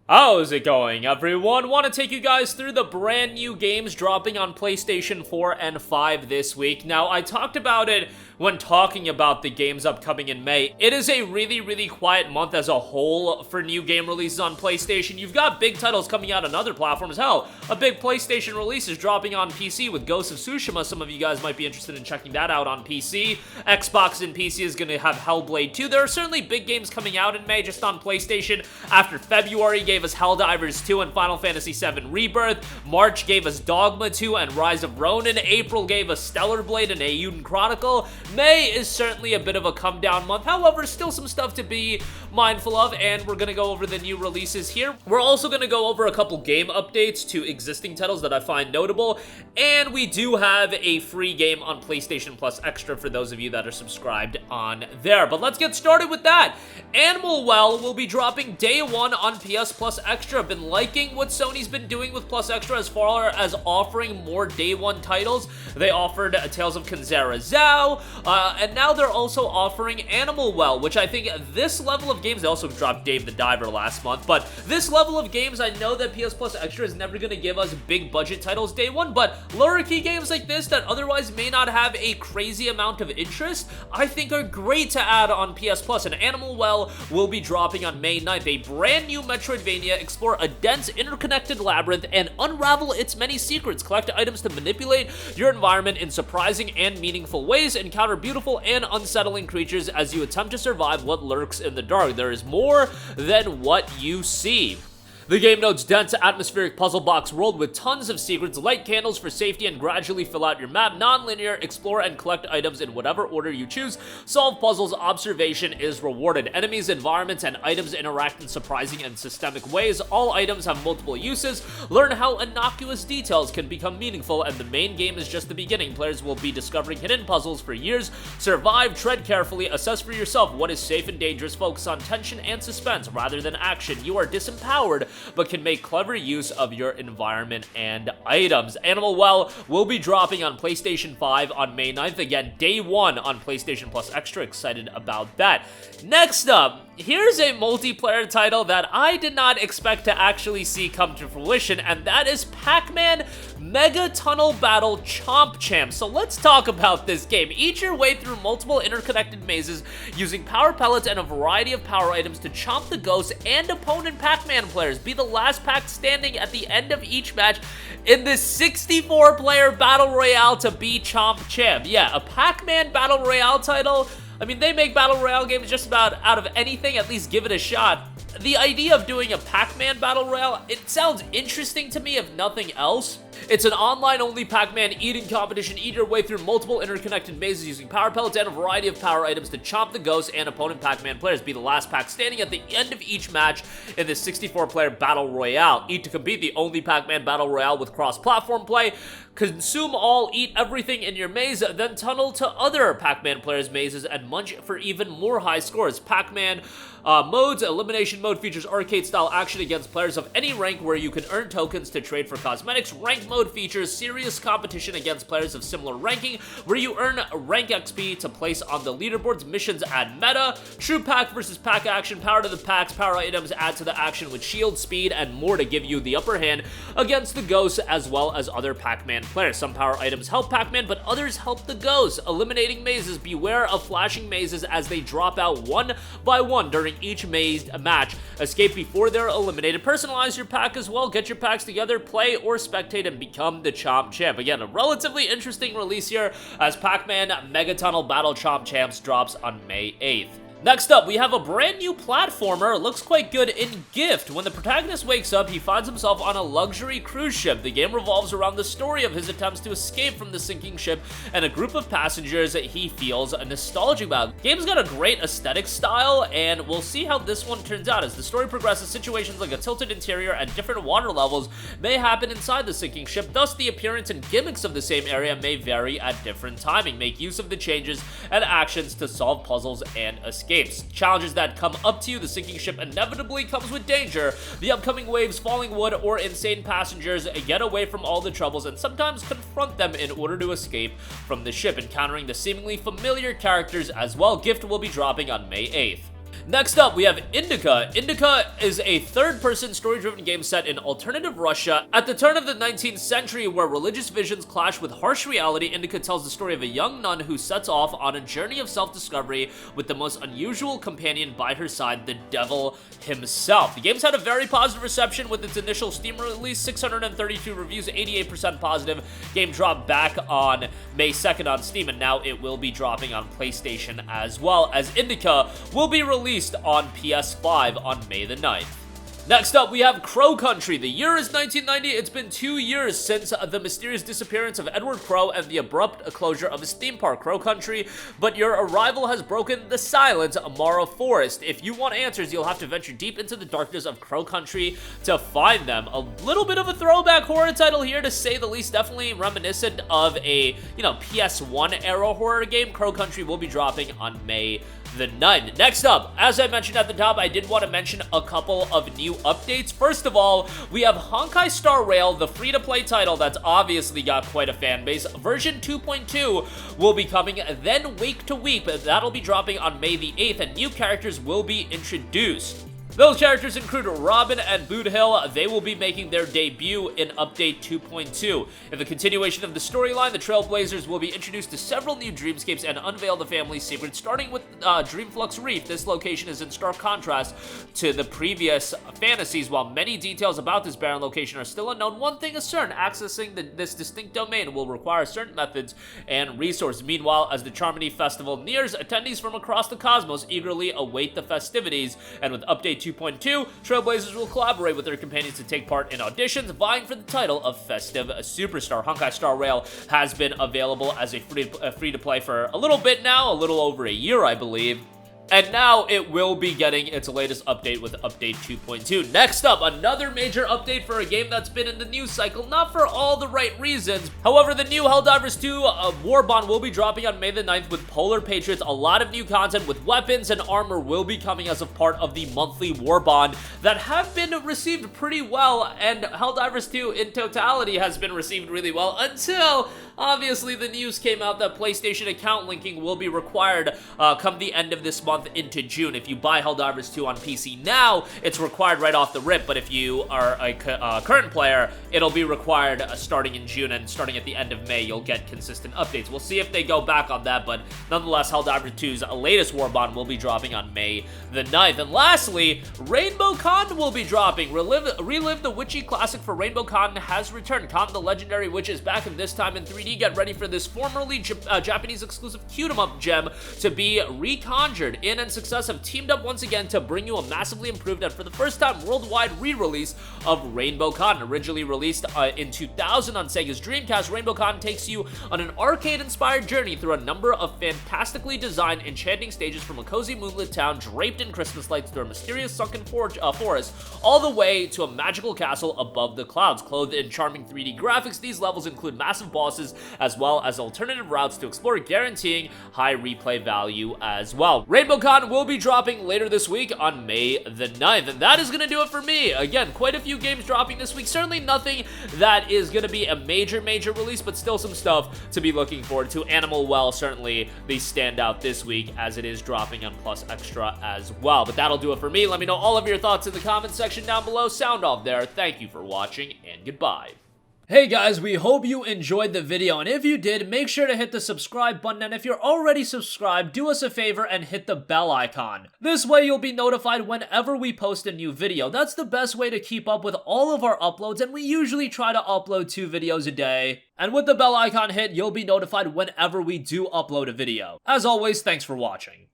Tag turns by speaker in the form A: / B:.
A: How's it going, everyone? Want to take you guys through the brand new games dropping on PlayStation 4 and 5 this week. Now, I talked about it when talking about the games upcoming in May. It is a really quiet month as a whole for new game releases on PlayStation. You've got big titles coming out on other platforms. Hell, a big PlayStation release is dropping on PC with Ghost of Tsushima. Some of you guys might be interested in checking that out on PC. Xbox and PC is going to have Hellblade 2. There are certainly big games coming out in May just on PlayStation. After February gave us Helldivers 2 and Final Fantasy VII Rebirth. March gave us Dogma 2 and Rise of Ronin. April gave us Stellar Blade and Eiyuden Chronicle. May is certainly a bit of a come down month. However, still some stuff to be mindful of, and we're going to go over the new releases here. We're also going to go over a couple game updates to existing titles that I find notable, and we do have a free game on PlayStation Plus Extra for those of you that are subscribed on there. But let's get started with that. Animal Well will be dropping day one on PS Plus Extra. I've been liking what Sony's been doing with Plus Extra as far as offering more day one titles. They offered Tales of Kanzera Zao, and now they're also offering Animal Well, which I think this level of games, they also dropped Dave the Diver last month, but this level of games, I know that PS Plus Extra is never going to give us big budget titles day one, but lower key games like this that otherwise may not have a crazy amount of interest, I think are great to add on PS Plus, and Animal Well will be dropping on May 9th, a brand new Metroidvania. Explore a dense, interconnected labyrinth and unravel its many secrets. Collect items to manipulate your environment in surprising and meaningful ways. Encounter beautiful and unsettling creatures as you attempt to survive what lurks in the dark. There is more than what you see. The game notes dense atmospheric puzzle box world with tons of secrets, light candles for safety, and gradually fill out your map. Non-linear, explore and collect items in whatever order you choose. Solve puzzles, observation is rewarded. Enemies, environments, and items interact in surprising and systemic ways. All items have multiple uses. Learn how innocuous details can become meaningful, and the main game is just the beginning. Players will be discovering hidden puzzles for years. Survive, tread carefully, assess for yourself what is safe and dangerous. Focus on tension and suspense rather than action. You are disempowered, but can make clever use of your environment and items. Animal Well will be dropping on PlayStation 5 on May 9th. Again, day one on PlayStation Plus Extra. Excited about that. Next up, here's a multiplayer title that I did not expect to actually see come to fruition, and that is Pac-Man Mega Tunnel Battle Chomp Champ. So let's talk about this game. Eat your way through multiple interconnected mazes using power pellets and a variety of power items to chomp the ghosts and opponent Pac-Man players. Be the last Pac standing at the end of each match in this 64-player Battle Royale to be Chomp Champ. Yeah, a Pac-Man Battle Royale title. I mean, they make Battle Royale games just about out of anything, at least give it a shot. The idea of doing a Pac-Man Battle Royale, it sounds interesting to me if nothing else. It's an online-only Pac-Man eating competition. Eat your way through multiple interconnected mazes using power pellets and a variety of power items to chomp the ghosts and opponent Pac-Man players. Be the last Pac standing at the end of each match in this 64-player Battle Royale. Eat to compete, the only Pac-Man Battle Royale with cross-platform play. Consume all, eat everything in your maze, then tunnel to other Pac-Man players' mazes and munch for even more high scores. Pac-Man modes, elimination mode features arcade-style action against players of any rank where you can earn tokens to trade for cosmetics. Rank mode features serious competition against players of similar ranking where you earn rank XP to place on the leaderboards. Missions add meta. True Pac versus Pac action. Power to the packs. Power items add to the action with shield, speed, and more to give you the upper hand against the ghosts as well as other Pac-Man players. Some power items help Pac-Man, but others help the ghosts. Eliminating mazes. Beware of flashing mazes as they drop out one by one during each maze match. Escape before they're eliminated. Personalize your pack as well. Get your packs together, play or spectate, and become the Chomp Champ. Again, a relatively interesting release here as Pac-Man Mega Tunnel Battle Chomp Champs drops on May 8th. Next up, we have a brand new platformer. It looks quite good in Gift. When the protagonist wakes up, he finds himself on a luxury cruise ship. The game revolves around the story of his attempts to escape from the sinking ship and a group of passengers that he feels nostalgic about. Game's got a great aesthetic style, and we'll see how this one turns out. As the story progresses, situations like a tilted interior and different water levels may happen inside the sinking ship. Thus, the appearance and gimmicks of the same area may vary at different timing. Make use of the changes and actions to solve puzzles and escape. Challenges that come up to you. The sinking ship inevitably comes with danger. The upcoming waves, falling wood, or insane passengers get away from all the troubles and sometimes confront them in order to escape from the ship, encountering the seemingly familiar characters as well. Gift will be dropping on May 8th. Next up, we have INDIKA. INDIKA is a third-person story-driven game set in alternative Russia at the turn of the 19th century where religious visions clash with harsh reality. INDIKA tells the story of a young nun who sets off on a journey of self-discovery with the most unusual companion by her side, the devil himself. The game's had a very positive reception with its initial Steam release, 632 reviews, 88% positive. Game dropped back on May 2nd on Steam, and now it will be dropping on PlayStation as well, as INDIKA will be released on PS5 on May the 9th. Next up, we have Crow Country. The year is 1990. It's been 2 years since the mysterious disappearance of Edward Crow and the abrupt closure of his theme park, Crow Country, but your arrival has broken the silence, Amara Forest. If you want answers, you'll have to venture deep into the darkness of Crow Country to find them. A little bit of a throwback horror title here, to say the least, definitely reminiscent of a, PS1 era horror game. Crow Country will be dropping on May the 9th. Next up, as I mentioned at the top, I did want to mention a couple of new updates. First of all, we have Honkai Star Rail, the free-to-play title that's obviously got quite a fan base. Version 2.2 will be coming then week to week, but that'll be dropping on May the 8th, and new characters will be introduced. Those characters include Robin and Boot Hill. They will be making their debut in Update 2.2. In the continuation of the storyline, the Trailblazers will be introduced to several new dreamscapes and unveil the family's secrets, starting with Dreamflux Reef. This location is in stark contrast to the previous fantasies. While many details about this barren location are still unknown, one thing is certain: accessing this distinct domain will require certain methods and resources. Meanwhile, as the Charmony Festival nears, attendees from across the cosmos eagerly await the festivities, and with Update 2.2, Trailblazers will collaborate with their companions to take part in auditions, vying for the title of Festive Superstar. Honkai Star Rail has been available as a free-to-play for a little bit now, a little over a year, I believe. And now it will be getting its latest update with Update 2.2. Next up, another major update for a game that's been in the news cycle, not for all the right reasons. However, the new Helldivers 2 Warbond will be dropping on May the 9th with Polar Patriots. A lot of new content with weapons and armor will be coming as a part of the monthly Warbond that have been received pretty well, and Helldivers 2 in totality has been received really well until, obviously, the news came out that PlayStation account linking will be required come the end of this month into June. If you buy Helldivers 2 on PC now, it's required right off the rip, but if you are a current player, it'll be required starting in June, and starting at the end of May, you'll get consistent updates. We'll see if they go back on that, but nonetheless, Helldivers 2's latest Warbond will be dropping on May the 9th. And lastly, Rainbow Con will be dropping. Relive the witchy classic for Rainbow Con has returned. Con the Legendary Witch is back, and this time in 3D. Get ready for this formerly Japanese exclusive Cute-em-up gem to be reconjured. In and Success have teamed up once again to bring you a massively improved and for the first time worldwide re-release of Rainbow Con. Originally released in 2000 on Sega's Dreamcast, Rainbow Con takes you on an arcade-inspired journey through a number of fantastically designed, enchanting stages, from a cozy moonlit town draped in Christmas lights through a mysterious sunken forest, all the way to a magical castle above the clouds. Clothed in charming 3D graphics, these levels include massive bosses as well as alternative routes to explore, guaranteeing high replay value as well. Rainbow Con will be dropping later this week on May the 9th, and that is going to do it for me. Again, quite a few games dropping this week. Certainly nothing that is going to be a major release, but still some stuff to be looking forward to. Animal Well, certainly the standout this week, as it is dropping on Plus Extra as well. But that'll do it for me. Let me know all of your thoughts in the comments section down below. Sound off there. Thank you for watching, and goodbye. Hey guys, we hope you enjoyed the video, and if you did, make sure to hit the subscribe button, and if you're already subscribed, do us a favor and hit the bell icon. This way you'll be notified whenever we post a new video. That's the best way to keep up with all of our uploads, and we usually try to upload 2 videos a day. And with the bell icon hit, you'll be notified whenever we do upload a video. As always, thanks for watching.